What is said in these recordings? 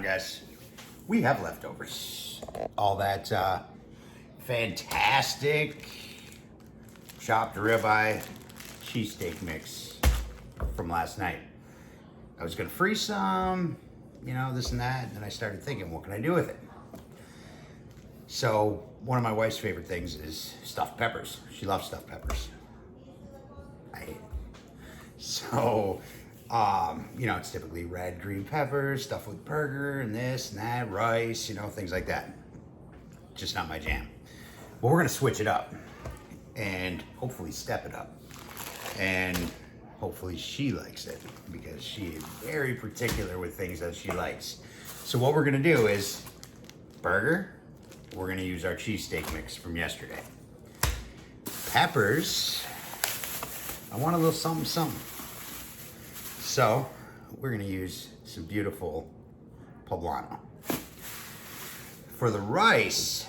guys. We have leftovers. All that fantastic chopped ribeye cheesesteak mix from last night. I was gonna freeze some, you know, this and that, and then I started thinking, what can I do with it? So one of my wife's favorite things is stuffed peppers. She loves stuffed peppers. I hate it. So, you know, it's typically red, green peppers, stuffed with burger and this and that, rice, you know, things like that. Just not my jam. But we're gonna switch it up and hopefully step it up. And hopefully she likes it because she is very particular with things that she likes. So what we're gonna do is burger. We're gonna use our cheesesteak mix from yesterday. Peppers, I want a little something, something. So we're gonna use some beautiful Poblano. For the rice,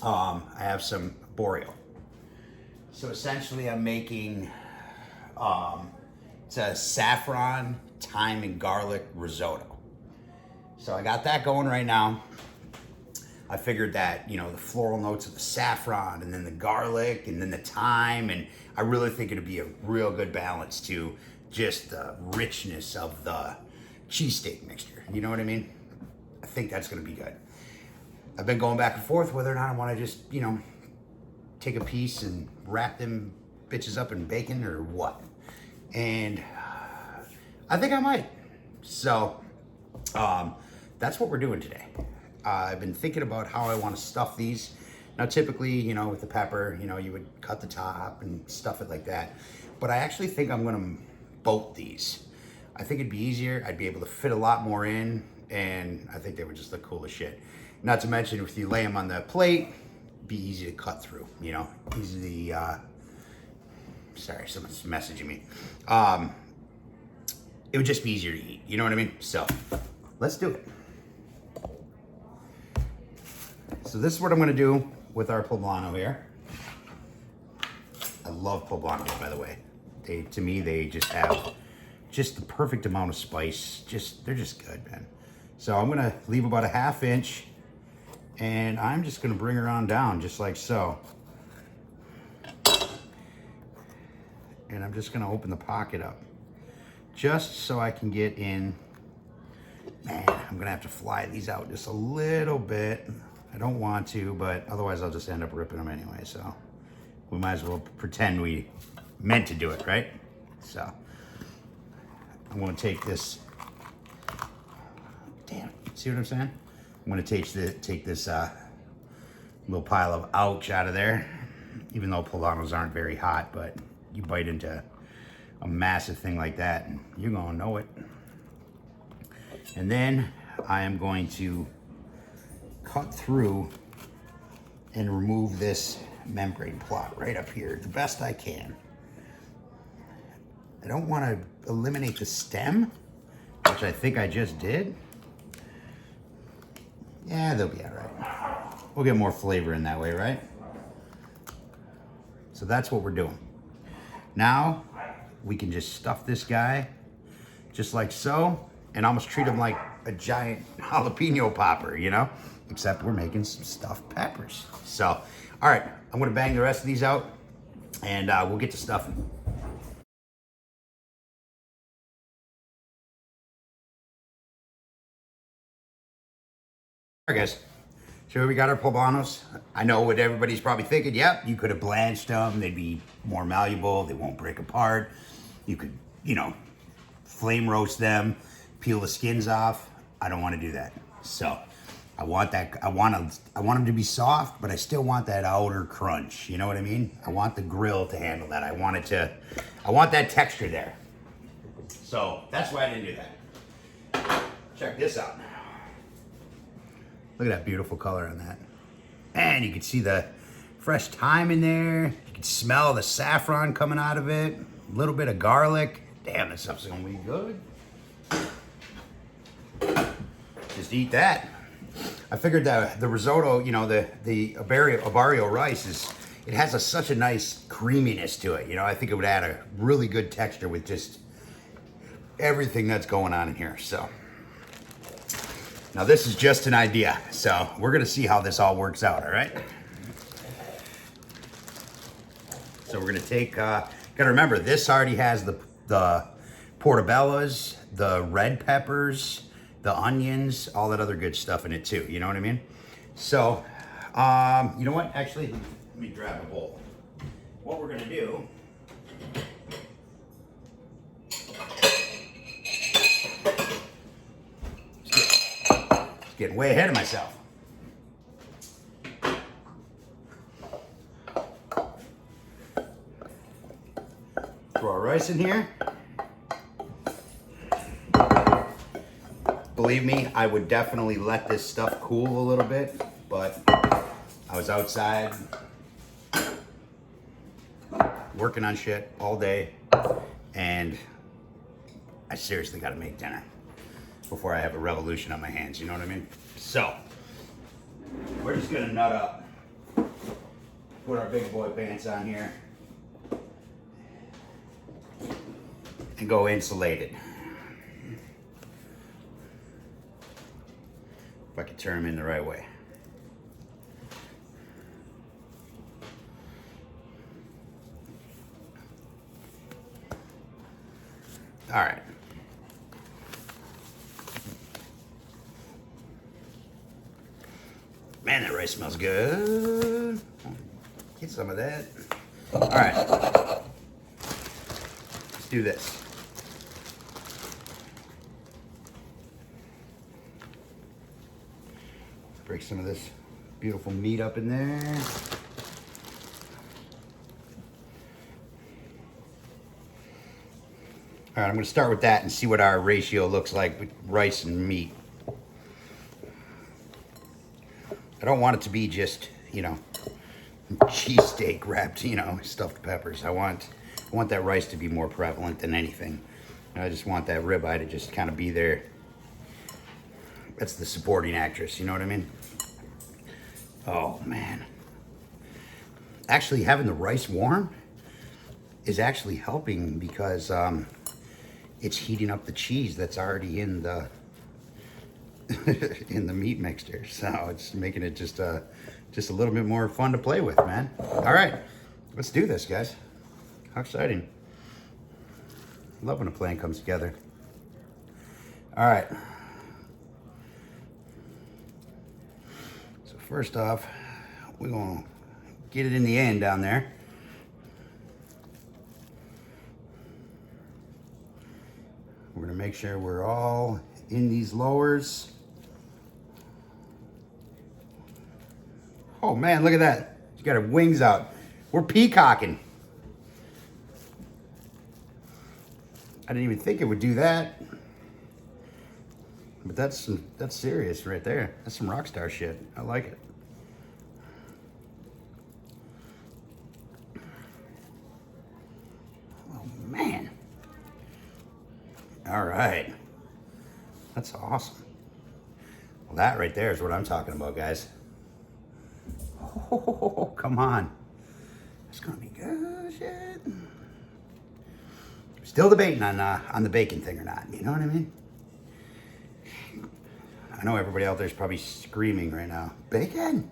I have some boreal. So essentially I'm making, it's a saffron, thyme, and garlic risotto. So I got that going right now. I figured that, you know, the floral notes of the saffron and then the garlic and then the thyme, and I really think it'd be a real good balance to just the richness of the cheesesteak mixture. You know what I mean? I think that's gonna be good. I've been going back and forth whether or not I wanna just, you know, take a piece and wrap them bitches up in bacon or what. And I think I might. So that's what we're doing today. I've been thinking about how I want to stuff these. Now, typically, you know, with the pepper, you know, you would cut the top and stuff it like that. But I actually think I'm going to boat these. I think it'd be easier. I'd be able to fit a lot more in, and I think they would just look cool as shit. Not to mention, if you lay them on the plate, it'd be easy to cut through, you know, easy. Sorry, someone's messaging me. It would just be easier to eat. You know what I mean? So let's do it. So this is what I'm gonna do with our Poblano here. I love Poblanos, by the way. To me, they just have just the perfect amount of spice. They're just good, man. So I'm gonna leave about a 1/2 inch, and I'm just gonna bring her on down just like so. And I'm just gonna open the pocket up just so I can get in. Man, I'm gonna have to fly these out just a little bit. I don't want to, but otherwise I'll just end up ripping them anyway, so we might as well pretend we meant to do it, right? So I'm gonna take this, damn, see what I'm saying? I'm gonna take this little pile of ouch out of there, even though Poblanos aren't very hot, but you bite into a massive thing like that and you're gonna know it. And then I am going to cut through and remove this membrane plot right up here the best I can. I don't want to eliminate the stem, which I think I just did. Yeah, they'll be all right. We'll get more flavor in that way, right? So that's what we're doing. Now we can just stuff this guy just like so and almost treat him like a giant jalapeno popper, you know? Except we're making some stuffed peppers. So, all right, I'm gonna bang the rest of these out and we'll get to stuffing. All right, guys, so we got our Poblanos. I know what everybody's probably thinking. Yep, you could have blanched them. They'd be more malleable. They won't break apart. You could, you know, flame roast them, peel the skins off. I don't want to do that. So I want them to be soft, but I still want that outer crunch. You know what I mean? I want the grill to handle that. I want that texture there. So that's why I didn't do that. Check this out. Look at that beautiful color on that. And you can see the fresh thyme in there. You can smell the saffron coming out of it. A little bit of garlic. Damn, this stuff's gonna be good. Just eat that. I figured that the risotto, you know, the Abarrio rice it has such a nice creaminess to it. You know, I think it would add a really good texture with just everything that's going on in here. So Now this is just an idea, so we're gonna see how this all works out, all right? So we're gonna take, gotta remember, this already has the portobellos, the red peppers, the onions, all that other good stuff in it too, you know what I mean? So, you know what, actually, let me grab a bowl. What we're gonna do, getting way ahead of myself. Throw our rice in here. Believe me, I would definitely let this stuff cool a little bit, but I was outside working on shit all day, and I seriously gotta make dinner before I have a revolution on my hands, you know what I mean? So, we're just gonna nut up, put our big boy pants on here, and go insulated. If I could turn them in the right way. All right. Man, that rice smells good. Get some of that. All right. Let's do this. Break some of this beautiful meat up in there. All right, I'm gonna start with that and see what our ratio looks like with rice and meat. I don't want it to be just, you know, cheesesteak wrapped, you know, stuffed peppers. I want that rice to be more prevalent than anything. And I just want that ribeye to just kind of be there. That's the supporting actress, you know what I mean? Oh, man. Actually, having the rice warm is actually helping because it's heating up the cheese that's already in the in the meat mixture, so it's making it just a little bit more fun to play with, man. All right, let's do this, guys. How exciting. Love when a plan comes together. All right, so first off, we're gonna get it in the end down there. We're gonna make sure we're all in these lowers. Oh man, look at that. She's got her wings out. We're peacocking. I didn't even think it would do that. But that's serious right there. That's some rock star shit. I like it. Oh man. All right. That's awesome. Well, that right there is what I'm talking about, guys. Oh, come on. It's gonna be good shit. Still debating on the bacon thing or not, you know what I mean? I know everybody out there is probably screaming right now. Bacon?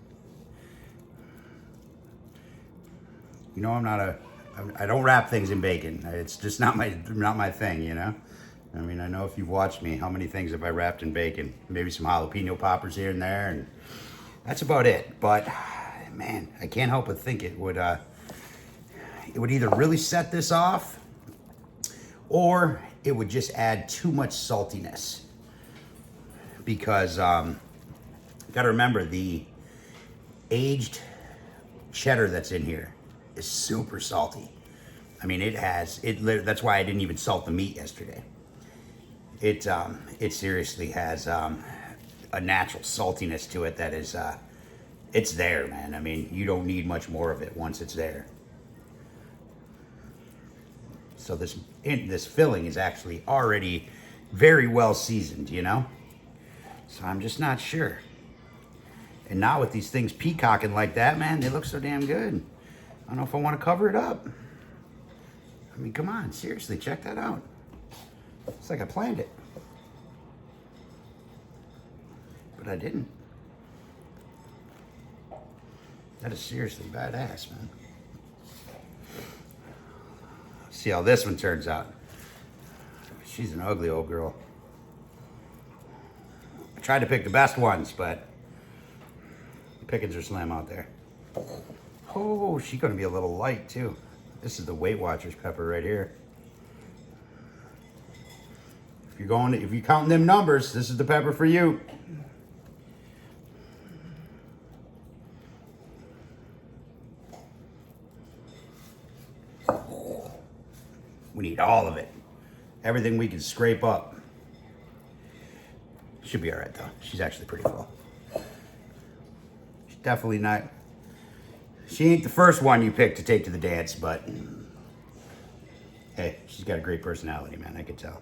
You know, I don't wrap things in bacon. It's just not my thing, you know? I mean, I know if you've watched me, how many things have I wrapped in bacon? Maybe some jalapeno poppers here and there, and that's about it. But man, I can't help but think it would either really set this off, or it would just add too much saltiness. Because gotta remember, the aged cheddar that's in here is super salty. I mean, that's why I didn't even salt the meat yesterday. It seriously has a natural saltiness to it that is, it's there, man. I mean, you don't need much more of it once it's there. So this filling is actually already very well seasoned, you know? So I'm just not sure. And now with these things peacocking like that, man, they look so damn good. I don't know if I want to cover it up. I mean, come on, seriously, check that out. It's like I planned it. but I didn't. That is seriously badass, man. See how this one turns out. She's an ugly old girl. I tried to pick the best ones, but pickings are slim out there. Oh, she's gonna be a little light too. This is the Weight Watchers pepper right here. If you're counting them numbers, this is the pepper for you. We need all of it. Everything we can scrape up. Should be all right though. She's actually pretty full. She's definitely not. She ain't the first one you pick to take to the dance, but hey, she's got a great personality, man. I could tell.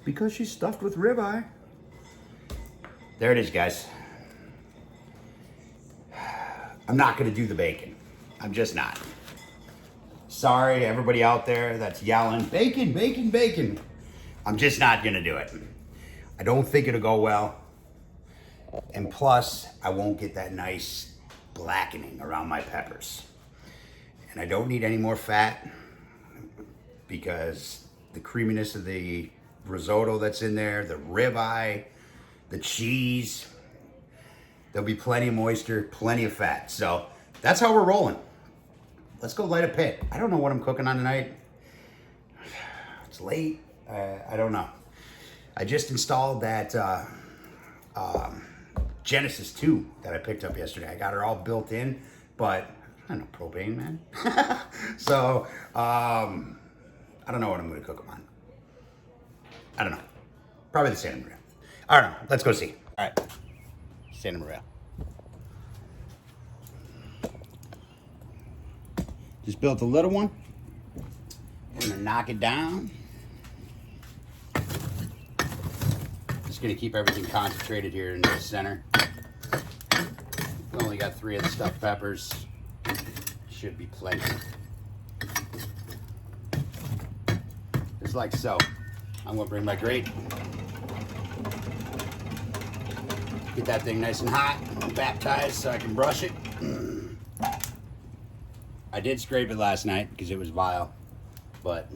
Because she's stuffed with ribeye. There it is, guys. I'm not gonna do the bacon. I'm just not. Sorry to everybody out there that's yelling, bacon, bacon, bacon. I'm just not gonna do it. I don't think it'll go well. And plus, I won't get that nice blackening around my peppers. And I don't need any more fat because the creaminess of the risotto that's in there, the ribeye, the cheese, there'll be plenty of moisture, plenty of fat. So that's how we're rolling. Let's go light a pit. I don't know what I'm cooking on tonight. It's late. I don't know. I just installed that Genesis 2 that I picked up yesterday. I got her all built in, but I don't know, propane, man. So I don't know what I'm going to cook them on. I don't know. Probably the Santa Maria. I don't know. Let's go see. All right. Santa Maria. Just built a little one. We're gonna knock it down. Just gonna keep everything concentrated here in the center. We only got 3 of the stuffed peppers. Should be plenty. Just like so. I'm gonna bring my grate. Get that thing nice and hot, baptized so I can brush it. I did scrape it last night because it was vile, but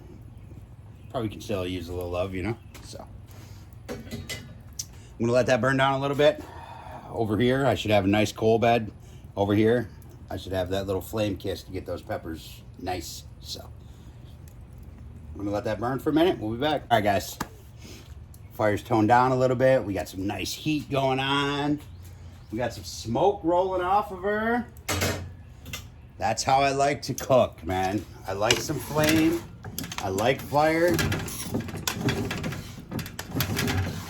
probably can still use a little love, you know? So I'm gonna let that burn down a little bit. Over here, I should have a nice coal bed. Over here, I should have that little flame kiss to get those peppers nice. So I'm gonna let that burn for a minute. We'll be back. All right, guys. Fire's toned down a little bit. We got some nice heat going on. We got some smoke rolling off of her. That's how I like to cook, man. I like some flame. I like fire.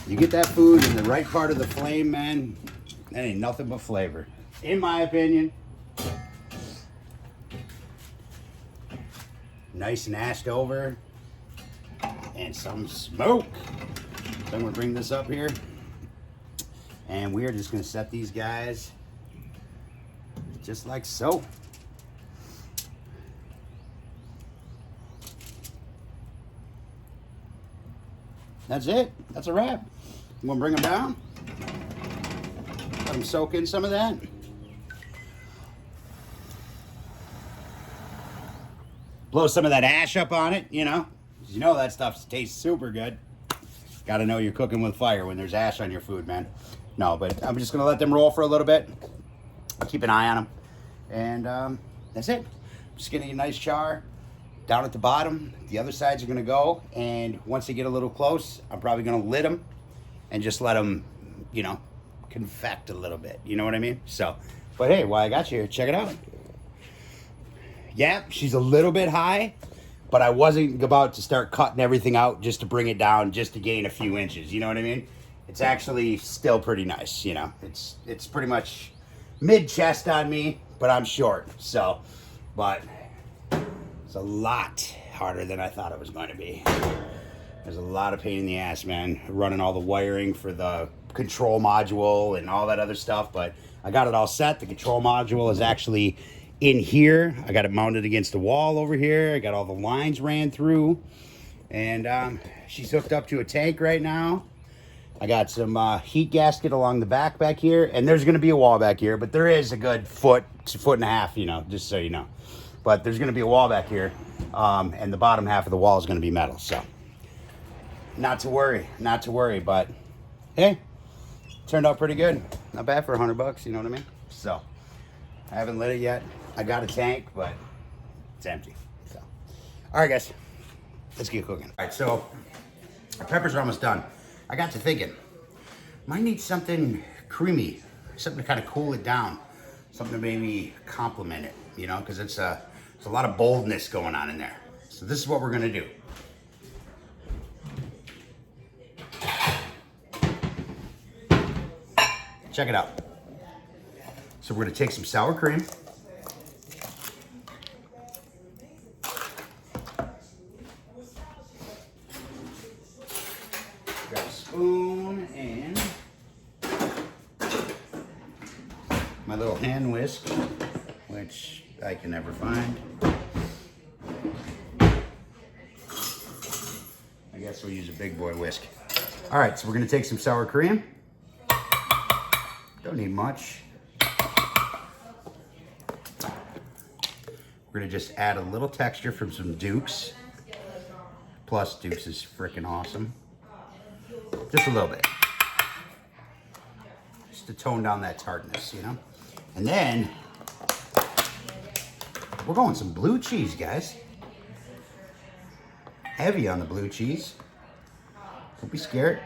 You get that food in the right part of the flame, man, that ain't nothing but flavor, in my opinion. Nice and ashed over. And some smoke. So I'm gonna bring this up here. And we are just gonna set these guys just like so. That's it. That's a wrap. I'm gonna bring them down. Let them soak in some of that. Blow some of that ash up on it, you know. You know that stuff tastes super good. Gotta know you're cooking with fire when there's ash on your food, man. No, but I'm just gonna let them roll for a little bit. Keep an eye on them. And that's it. Just getting a nice char. Down at the bottom, the other sides are gonna go, and once they get a little close, I'm probably gonna lid them and just let them, you know, confect a little bit. You know what I mean? So, but hey, while I got you here, check it out. Yeah, she's a little bit high, but I wasn't about to start cutting everything out just to bring it down, just to gain a few inches. You know what I mean? It's actually still pretty nice. You know, it's pretty much mid chest on me, but I'm short. So, but it's a lot harder than I thought it was going to be. There's a lot of pain in the ass, man, running all the wiring for the control module and all that other stuff, but I got it all set. The control module is actually in here. I got it mounted against the wall over here. I got all the lines ran through, And she's hooked up to a tank right now. I got some heat gasket along the back here, and there's going to be a wall back here, but there is a good foot to foot and a half, you know, just so you know. But there's going to be a wall back here, and the bottom half of the wall is going to be metal, so not to worry, but hey, turned out pretty good. Not bad for $100, you know what I mean? So I haven't lit it yet. I got a tank, but it's empty. So, all right, guys, let's get cooking. All right, so our peppers are almost done. I got to thinking, might need something creamy, something to kind of cool it down, something to maybe complement it, you know, because it's a lot of boldness going on in there. So this is what we're gonna do. Check it out. So we're gonna take some sour cream. Grab a spoon and my little hand whisk, which I can never find. I guess we'll use a big boy whisk. All right, so we're gonna take some sour cream. Don't need much. We're gonna just add a little texture from some Dukes. Plus Dukes is freaking awesome. Just a little bit. Just to tone down that tartness, you know? And then, we're going some blue cheese, guys. Heavy on the blue cheese. Don't be scared.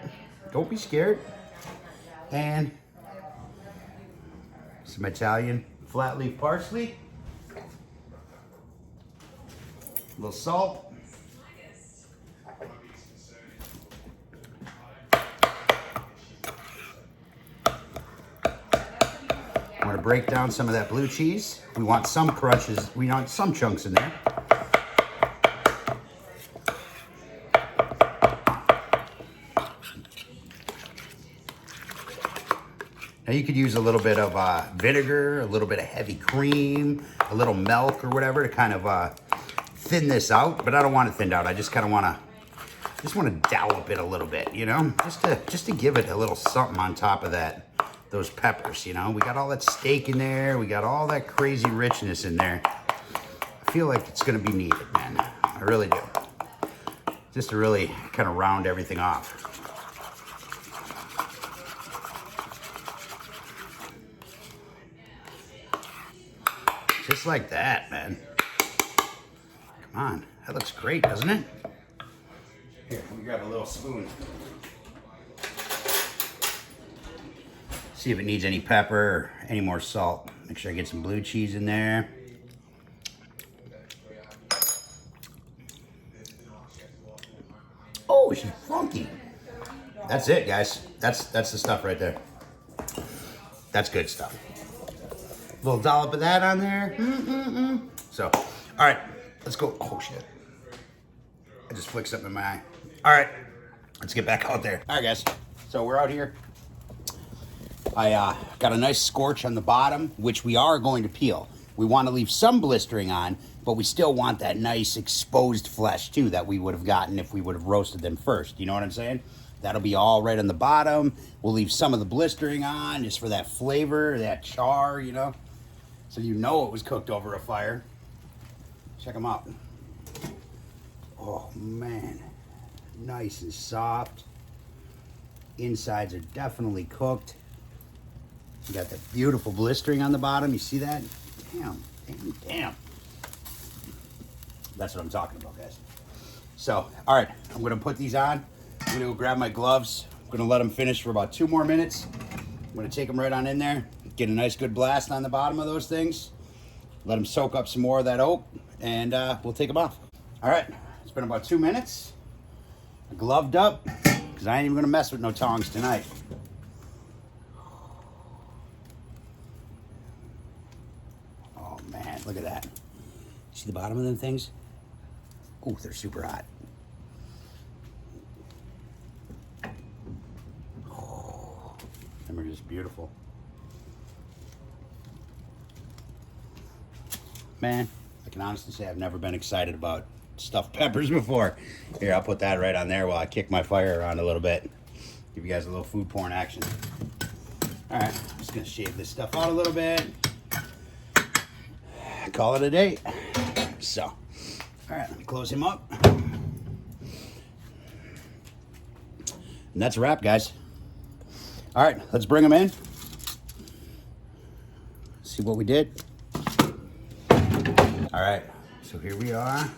Don't be scared. And some Italian flat leaf parsley. A little salt. I'm going to break down some of that blue cheese. We want some crunches. We want some chunks in there. Now you could use a little bit of vinegar, a little bit of heavy cream, a little milk or whatever to kind of thin this out, but I don't want it thinned out. I just kind of want to dollop it a little bit, you know, just to give it a little something on top of those peppers, you know. We got all that steak in there. We got all that crazy richness in there. I feel like it's going to be needed, man. I really do. Just to really kind of round everything off. Just like that, man. Come on. That looks great, doesn't it? Here, let me grab a little spoon. See if it needs any pepper or any more salt. Make sure I get some blue cheese in there. Oh, she's funky. That's it, guys. That's the stuff right there. That's good stuff. A little dollop of that on there. So, all right, let's go. Oh, shit. I just flicked something in my eye. All right, let's get back out there. All right, guys. So we're out here. I got a nice scorch on the bottom, which we are going to peel. We want to leave some blistering on, but we still want that nice exposed flesh, too, that we would have gotten if we would have roasted them first. You know what I'm saying? That'll be all right on the bottom. We'll leave some of the blistering on just for that flavor, that char, you know? So you know it was cooked over a fire. Check them out. Oh, man. Nice and soft. Insides are definitely cooked. You got that beautiful blistering on the bottom. You see that? Damn, damn, damn. That's what I'm talking about, guys. So, all right. I'm going to put these on. I'm going to go grab my gloves. I'm going to let them finish for about 2 more minutes. I'm going to take them right on in there. Get a nice good blast on the bottom of those things. Let them soak up some more of that oak, and we'll take them off. All right, it's been about 2 minutes. I gloved up, because I ain't even gonna mess with no tongs tonight. Oh man, look at that. See the bottom of them things? Oh, they're super hot. Oh, them are just beautiful. Man, I can honestly say I've never been excited about stuffed peppers before. Here, I'll put that right on there while I kick my fire around a little bit. Give you guys a little food porn action. All right, I'm just gonna shave this stuff out a little bit. Call it a day. So, all right, let me close him up. And that's a wrap, guys. All right, let's bring them in. See what we did. All right, so here we are.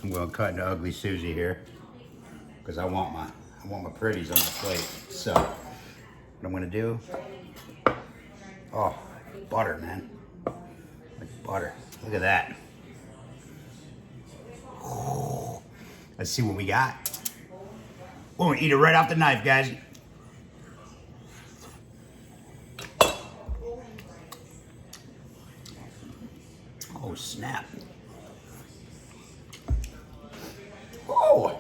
I'm gonna cut into Ugly Susie here because I want my pretties on my plate. So what I'm gonna do, oh, butter, man, like butter. Look at that. Oh, let's see what we got. We're gonna eat it right off the knife, guys. Oh, snap. Oh.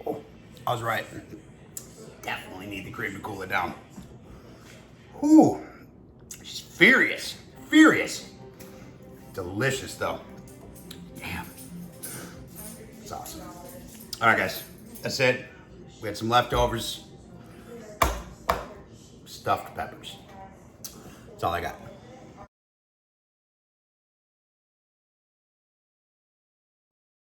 Oh, I was right. Definitely need the cream to cool it down. Ooh, she's furious, furious. Delicious though. Damn. It's awesome. All right, guys, that's it. We had some leftovers. Stuffed peppers. That's all I got.